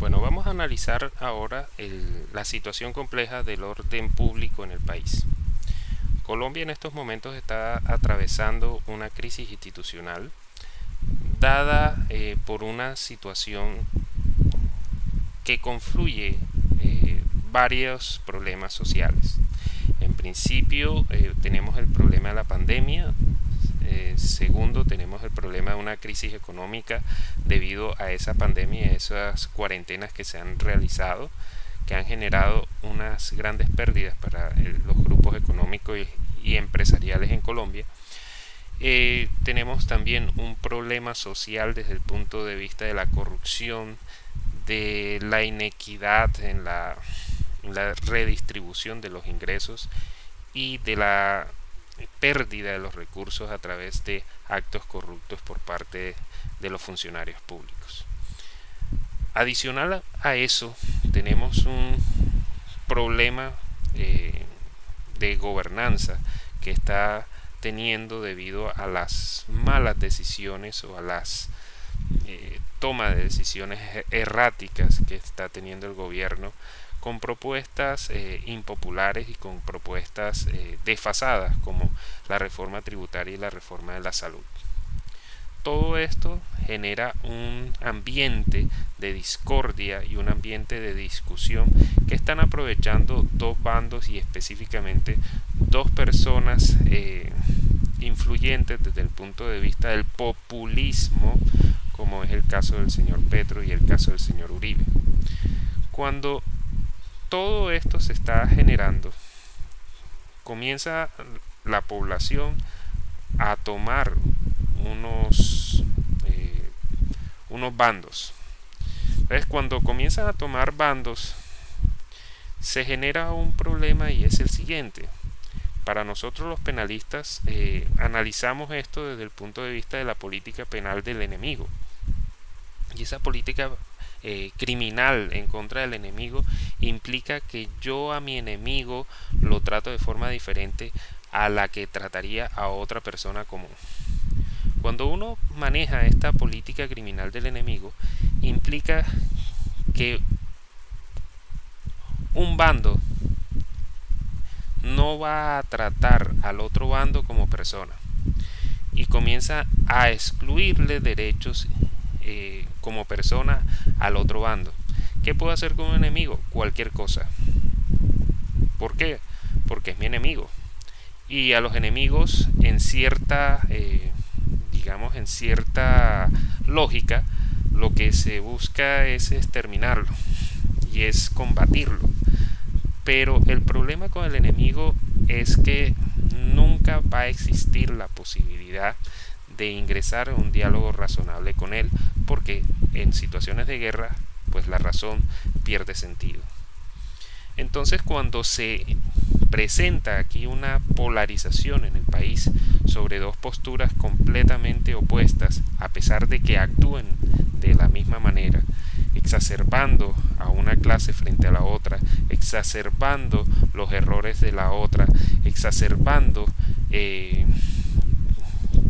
Bueno, vamos a analizar ahora la situación compleja del orden público en el país. Colombia en estos momentos está atravesando una crisis institucional dada por una situación que confluye varios problemas sociales. En principio tenemos el problema de la pandemia. Segundo, tenemos el problema de una crisis económica debido a esa pandemia y a esas cuarentenas que se han realizado, que han generado unas grandes pérdidas para los grupos económicos y empresariales en Colombia. Tenemos también un problema social desde el punto de vista de la corrupción, de la inequidad en la redistribución de los ingresos y de la pérdida de los recursos a través de actos corruptos por parte de los funcionarios públicos. Adicional a eso, tenemos un problema de gobernanza que está teniendo debido a las malas decisiones o a las toma de decisiones erráticas que está teniendo el gobierno, con propuestas impopulares y con propuestas desfasadas como la reforma tributaria y la reforma de la salud. Todo esto genera un ambiente de discordia y un ambiente de discusión que están aprovechando dos bandos y específicamente dos personas influyentes desde el punto de vista del populismo, como es el caso del señor Petro y el caso del señor Uribe. Cuando todo esto se está generando, comienza la población a tomar unos bandos. Entonces, cuando comienzan a tomar bandos, se genera un problema y es el siguiente. Para nosotros los penalistas analizamos esto desde el punto de vista de la política penal del enemigo. Y esa política criminal en contra del enemigo implica que yo a mi enemigo lo trato de forma diferente a la que trataría a otra persona común. Cuando uno maneja esta política criminal del enemigo, implica que un bando no va a tratar al otro bando como persona y comienza a excluirle derechos como persona al otro bando. ¿Qué puedo hacer con un enemigo? Cualquier cosa. ¿Por qué? Porque es mi enemigo. Y a los enemigos en cierta en cierta lógica, lo que se busca es exterminarlo y es combatirlo. Pero el problema con el enemigo es que nunca va a existir la posibilidad de ingresar en un diálogo razonable con él, porque en situaciones de guerra, pues la razón pierde sentido. Entonces, cuando se presenta aquí una polarización en el país sobre dos posturas completamente opuestas, a pesar de que actúen de la misma manera, exacerbando a una clase frente a la otra, exacerbando los errores de la otra, exacerbando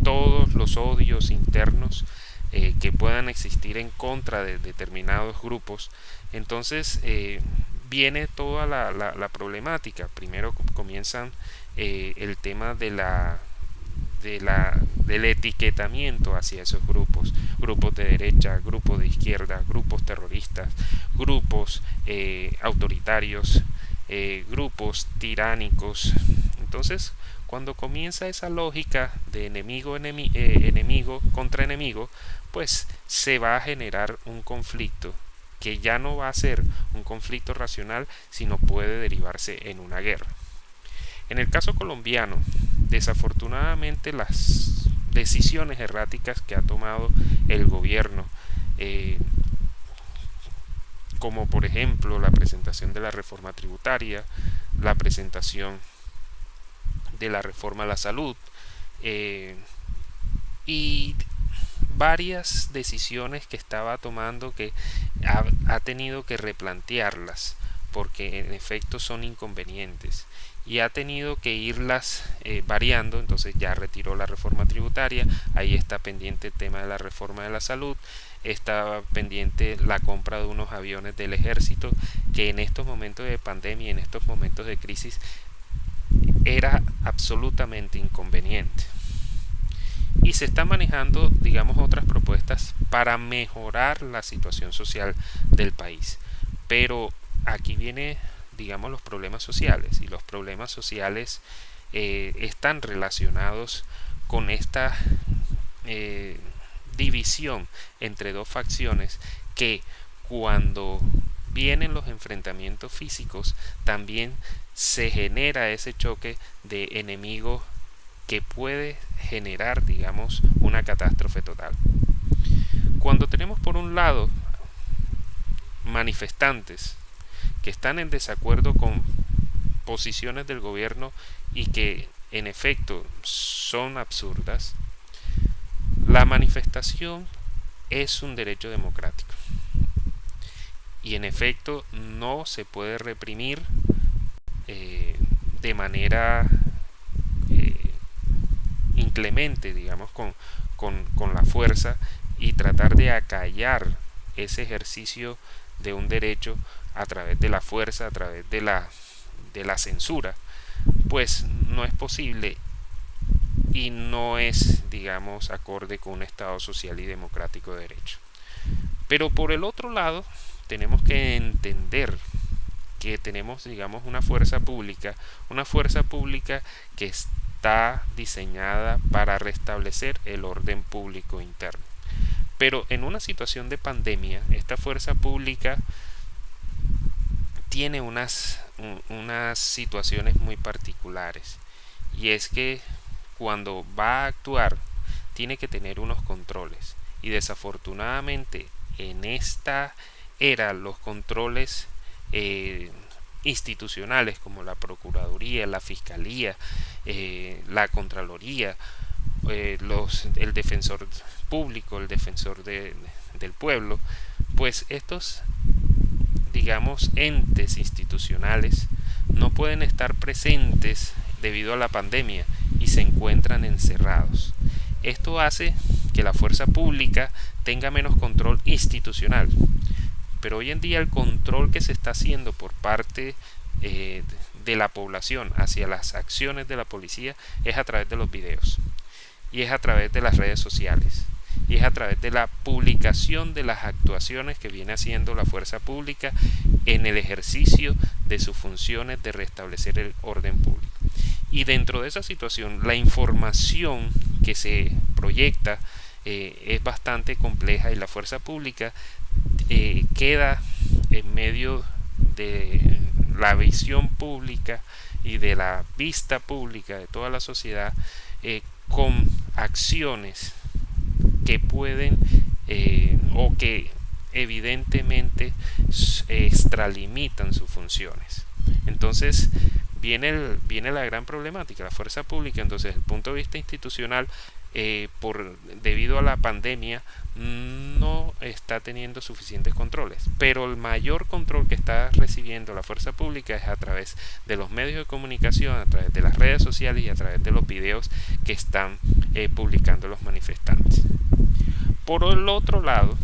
todos los odios internos que puedan existir en contra de determinados grupos. Entonces viene toda la problemática. Primero comienzan el tema del etiquetamiento hacia esos grupos de derecha, grupos de izquierda, grupos terroristas, grupos autoritarios, grupos tiránicos. Entonces, cuando comienza esa lógica de enemigo contra enemigo, pues se va a generar un conflicto que ya no va a ser un conflicto racional, sino puede derivarse en una guerra. En el caso colombiano, desafortunadamente las decisiones erráticas que ha tomado el gobierno, como por ejemplo la presentación de la reforma tributaria, la presentación de la reforma a la salud y varias decisiones que estaba tomando que ha tenido que replantearlas porque en efecto son inconvenientes y ha tenido que irlas variando. Entonces ya retiró la reforma tributaria, ahí está pendiente el tema de la reforma de la salud, está pendiente la compra de unos aviones del ejército, que en estos momentos de pandemia, en estos momentos de crisis, era absolutamente inconveniente. Y se están manejando, digamos, otras propuestas para mejorar la situación social del país. Pero aquí viene, digamos, los problemas sociales, y los problemas sociales están relacionados con esta división entre dos facciones que, cuando vienen los enfrentamientos físicos, también se genera ese choque de enemigos que puede generar, digamos, una catástrofe total. Cuando tenemos por un lado manifestantes que están en desacuerdo con posiciones del gobierno y que en efecto son absurdas, la manifestación es un derecho democrático y en efecto no se puede reprimir de manera inclemente, digamos, con la fuerza, y tratar de acallar ese ejercicio de un derecho a través de la fuerza, a través de la censura, pues no es posible y no es, digamos, acorde con un Estado social y democrático de derecho. Pero por el otro lado, tenemos que entender que tenemos, digamos, una fuerza pública que está diseñada para restablecer el orden público interno. Pero en una situación de pandemia, esta fuerza pública tiene unas situaciones muy particulares, y es que cuando va a actuar tiene que tener unos controles, y desafortunadamente en esta era los controles institucionales, como la Procuraduría, la Fiscalía, la Contraloría, el Defensor Público, el Defensor del Pueblo, pues estos, digamos, entes institucionales no pueden estar presentes debido a la pandemia y se encuentran encerrados. Esto hace que la fuerza pública tenga menos control institucional. Pero hoy en día el control que se está haciendo por parte de la población hacia las acciones de la policía es a través de los videos, y es a través de las redes sociales, y es a través de la publicación de las actuaciones que viene haciendo la fuerza pública en el ejercicio de sus funciones de restablecer el orden público. Y dentro de esa situación, la información que se proyecta es bastante compleja, y la fuerza pública queda en medio de la visión pública y de la vista pública de toda la sociedad, con acciones que pueden o que evidentemente extralimitan sus funciones. Entonces viene la gran problemática. La fuerza pública, entonces, desde el punto de vista institucional, debido a la pandemia, no está teniendo suficientes controles, pero el mayor control que está recibiendo la fuerza pública es a través de los medios de comunicación, a través de las redes sociales y a través de los videos que están publicando los manifestantes. Por el otro lado,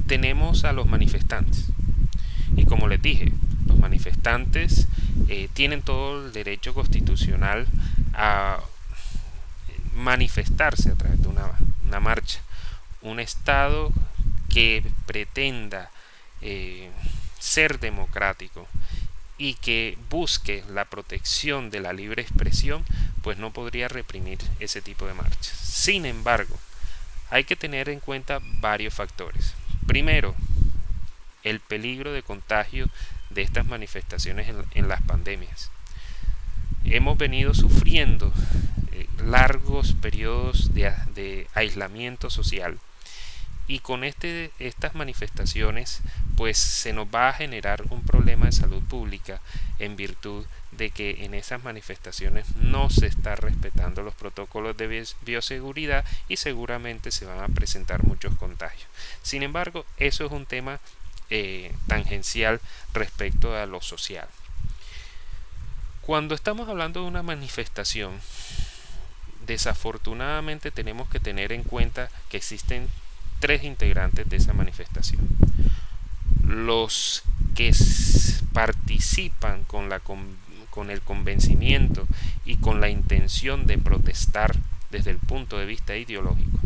tenemos a los manifestantes, y como les dije, los manifestantes tienen todo el derecho constitucional a manifestarse a través de una marcha. Un Estado que pretenda ser democrático y que busque la protección de la libre expresión, pues no podría reprimir ese tipo de marchas. Sin embargo, hay que tener en cuenta varios factores. Primero, el peligro de contagio de estas manifestaciones en las pandemias. Hemos venido sufriendo largos periodos de aislamiento social, y con estas manifestaciones pues se nos va a generar un problema de salud pública, en virtud de que en esas manifestaciones no se está respetando los protocolos de bioseguridad y seguramente se van a presentar muchos contagios. Sin embargo, eso es un tema tangencial respecto a lo social. Cuando estamos hablando de una manifestación, desafortunadamente tenemos que tener en cuenta que existen tres integrantes de esa manifestación. Los que participan con el convencimiento y con la intención de protestar desde el punto de vista ideológico,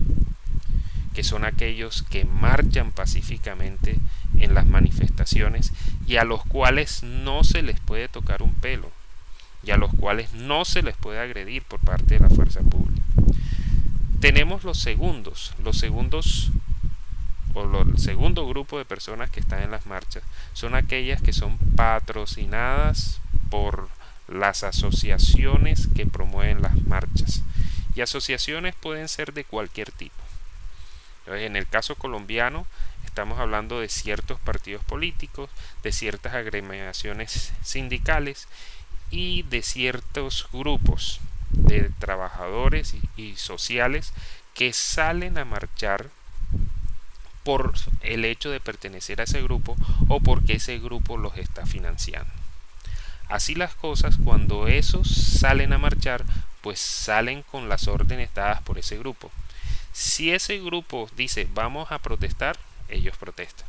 que son aquellos que marchan pacíficamente en las manifestaciones y a los cuales no se les puede tocar un pelo y a los cuales no se les puede agredir por parte de la fuerza pública. Tenemos el segundo grupo de personas que están en las marchas, son aquellas que son patrocinadas por las asociaciones que promueven las marchas, y asociaciones pueden ser de cualquier tipo. Entonces, en el caso colombiano estamos hablando de ciertos partidos políticos, de ciertas agremiaciones sindicales y de ciertos grupos de trabajadores y sociales que salen a marchar por el hecho de pertenecer a ese grupo o porque ese grupo los está financiando. Así las cosas, cuando esos salen a marchar, pues salen con las órdenes dadas por ese grupo. Si ese grupo dice vamos a protestar, ellos protestan.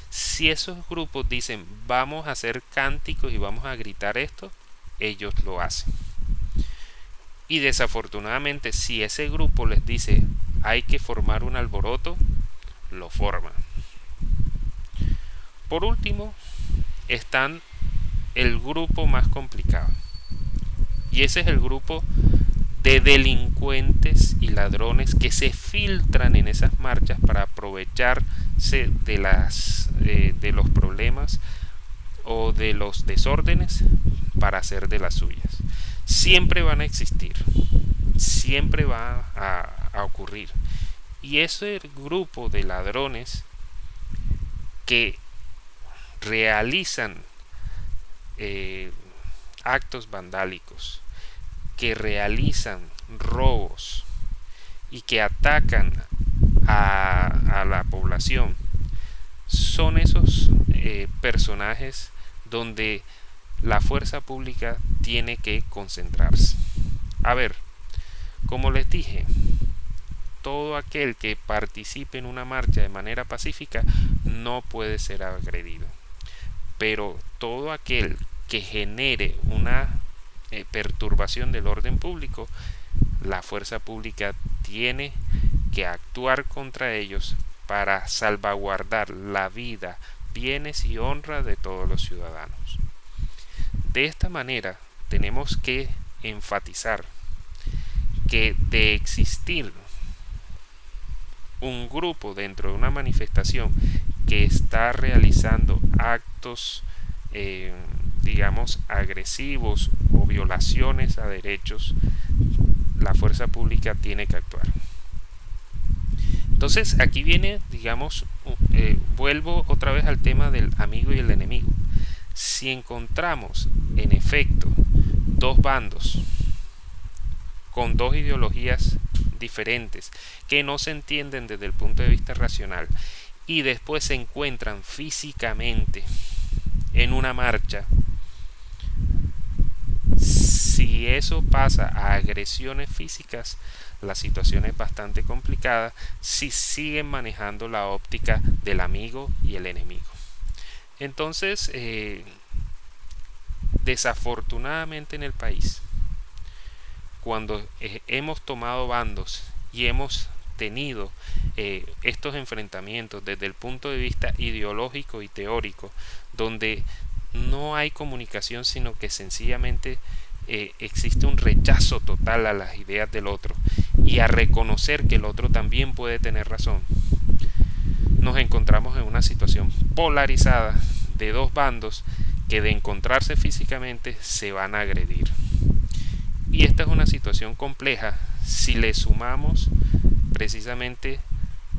Si esos grupos dicen vamos a hacer cánticos y vamos a gritar esto, ellos lo hacen. Y desafortunadamente, si ese grupo les dice hay que formar un alboroto, lo forman. Por último, están el grupo más complicado. Y ese es el grupo de delincuentes y ladrones que se filtran en esas marchas para aprovecharse de los problemas o de los desórdenes para hacer de las suyas. Siempre van a existir, siempre va a ocurrir. Y ese grupo de ladrones que realizan actos vandálicos, que realizan robos y que atacan a la población, son esos personajes donde la fuerza pública tiene que concentrarse. A ver, como les dije, todo aquel que participe en una marcha de manera pacífica no puede ser agredido. Pero todo aquel que genere una perturbación del orden público, la fuerza pública tiene que actuar contra ellos para salvaguardar la vida, bienes y honra de todos los ciudadanos. De esta manera tenemos que enfatizar que de existir un grupo dentro de una manifestación que está realizando actos digamos agresivos o violaciones a derechos, la fuerza pública tiene que actuar. Entonces aquí viene, digamos, vuelvo otra vez al tema del amigo y el enemigo. Si encontramos en efecto dos bandos con dos ideologías diferentes que no se entienden desde el punto de vista racional y después se encuentran físicamente en una marcha, si eso pasa a agresiones físicas, la situación es bastante complicada si siguen manejando la óptica del amigo y el enemigo. Entonces, desafortunadamente en el país, cuando hemos tomado bandos y hemos tenido estos enfrentamientos desde el punto de vista ideológico y teórico, donde no hay comunicación, sino que sencillamente existe un rechazo total a las ideas del otro y a reconocer que el otro también puede tener razón, nos encontramos en una situación polarizada de dos bandos que de encontrarse físicamente se van a agredir. Y esta es una situación compleja si le sumamos precisamente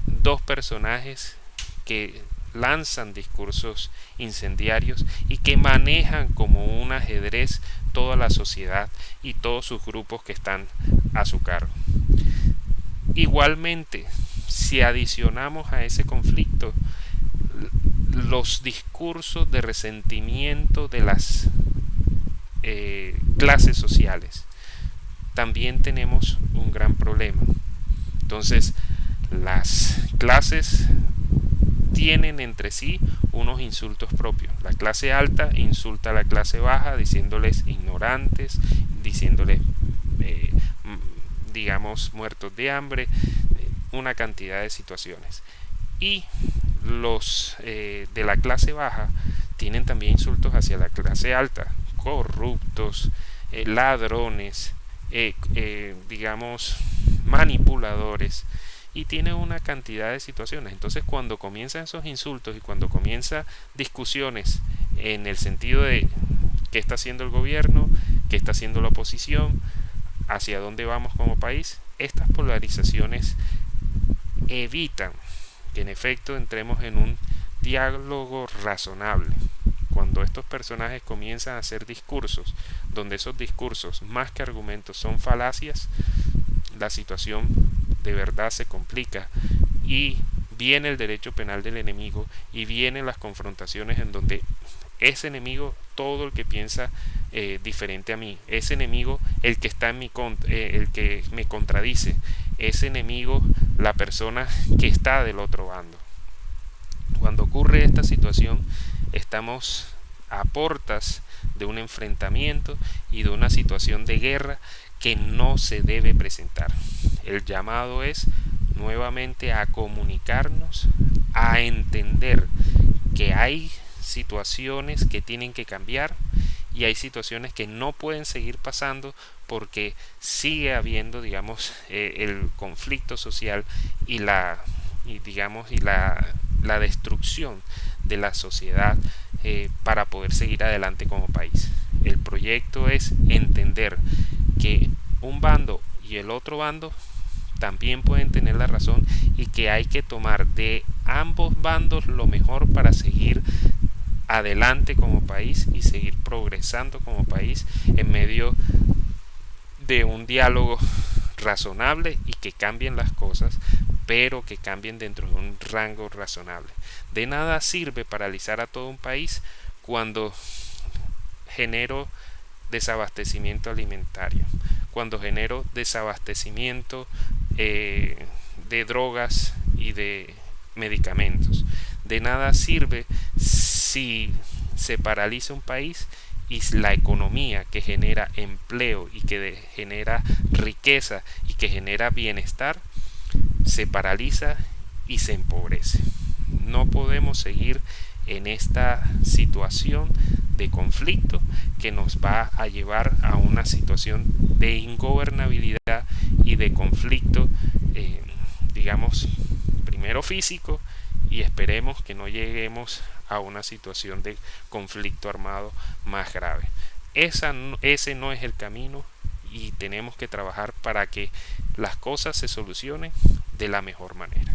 dos personajes que lanzan discursos incendiarios y que manejan como un ajedrez toda la sociedad y todos sus grupos que están a su cargo. Igualmente, si adicionamos a ese conflicto los discursos de resentimiento de las clases sociales, también tenemos un gran problema. Entonces, las clases tienen entre sí unos insultos propios. La clase alta insulta a la clase baja diciéndoles ignorantes, diciéndoles digamos muertos de hambre, una cantidad de situaciones. Y los de la clase baja tienen también insultos hacia la clase alta: corruptos, ladrones, digamos manipuladores, y tiene una cantidad de situaciones. Entonces, cuando comienzan esos insultos y cuando comienzan discusiones en el sentido de qué está haciendo el gobierno, qué está haciendo la oposición, hacia dónde vamos como país, estas polarizaciones evitan que en efecto entremos en un diálogo razonable. Cuando estos personajes comienzan a hacer discursos donde esos discursos más que argumentos son falacias, la situación de verdad se complica y viene el derecho penal del enemigo y vienen las confrontaciones en donde ese enemigo, todo el que piensa diferente a mí, ese enemigo, el que está en mi el que me contradice, ese enemigo, la persona que está del otro bando. Cuando ocurre esta situación, estamos a portas de un enfrentamiento y de una situación de guerra que no se debe presentar. El llamado es nuevamente a comunicarnos, a entender que hay situaciones que tienen que cambiar y hay situaciones que no pueden seguir pasando porque sigue habiendo, digamos, el conflicto social y la destrucción de la sociedad para poder seguir adelante como país. El proyecto es entender que un bando y el otro bando también pueden tener la razón y que hay que tomar de ambos bandos lo mejor para seguir adelante como país y seguir progresando como país en medio de un diálogo razonable y que cambien las cosas, pero que cambien dentro de un rango razonable. De nada sirve paralizar a todo un país cuando genero desabastecimiento alimentario, cuando genero desabastecimiento de drogas y de medicamentos. De nada sirve si se paraliza un país y la economía que genera empleo y que genera riqueza y que genera bienestar se paraliza y se empobrece. No podemos seguir en esta situación de conflicto que nos va a llevar a una situación de ingobernabilidad y de conflicto, digamos, primero físico, y esperemos que no lleguemos a una situación de conflicto armado más grave. Ese no es el camino y tenemos que trabajar para que las cosas se solucionen de la mejor manera.